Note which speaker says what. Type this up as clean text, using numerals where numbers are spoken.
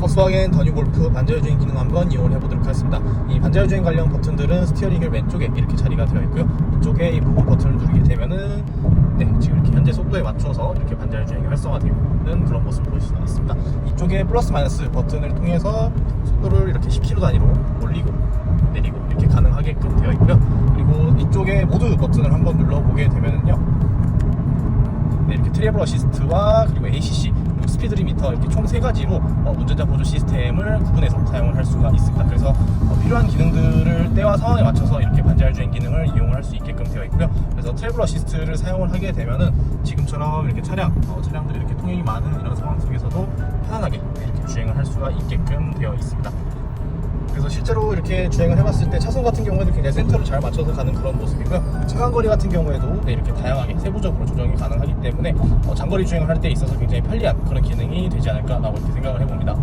Speaker 1: 폭스바겐 더 뉴 골프 반자율주행 기능 한번 이용을 해보도록 하겠습니다. 이 반자율주행 관련 버튼들은 스티어링 휠 왼쪽에 이렇게 자리가 되어 있고요. 이쪽에 이 부분 버튼을 누르게 되면은 지금 이렇게 현재 속도에 맞춰서 이렇게 반자율주행이 활성화되는 그런 모습을 보실 수가 있습니다. 이쪽에 플러스 마이너스 버튼을 통해서 속도를 이렇게 10km 단위로 올리고 내리고 이렇게 가능하게끔 되어 있고요. 그리고 이쪽에 모드 버튼을 한번 눌러보게 되면은요, 이렇게 트래블 어시스트와 그리고 ACC 그리고 스피드 리미터 이렇게 총 3가지로 운전자 보조 시스템을 구분해서 사용을 할 수가 있습니다. 그래서 필요한 기능들을 때와 상황에 맞춰서 이렇게 반자율주행 기능을 이용을 할 수 있게끔 되어 있고요. 그래서 트래블 어시스트를 사용을 하게 되면은 지금처럼 이렇게 차량들이 이렇게 통행이 많은 이런 상황 속에서도 편안하게 이렇게 주행을 할 수가 있게끔 되어 있습니다. 그래서 실제로 이렇게 주행을 해봤을 때 차선 같은 경우에도 굉장히 센터를 잘 맞춰서 가는 그런 모습이고요. 차간거리 같은 경우에도 이렇게 다양하게 세부적으로 조정이 가능하기 때문에 장거리 주행을 할 때 있어서 굉장히 편리한 그런 기능이 되지 않을까라고 이렇게 생각을 해봅니다.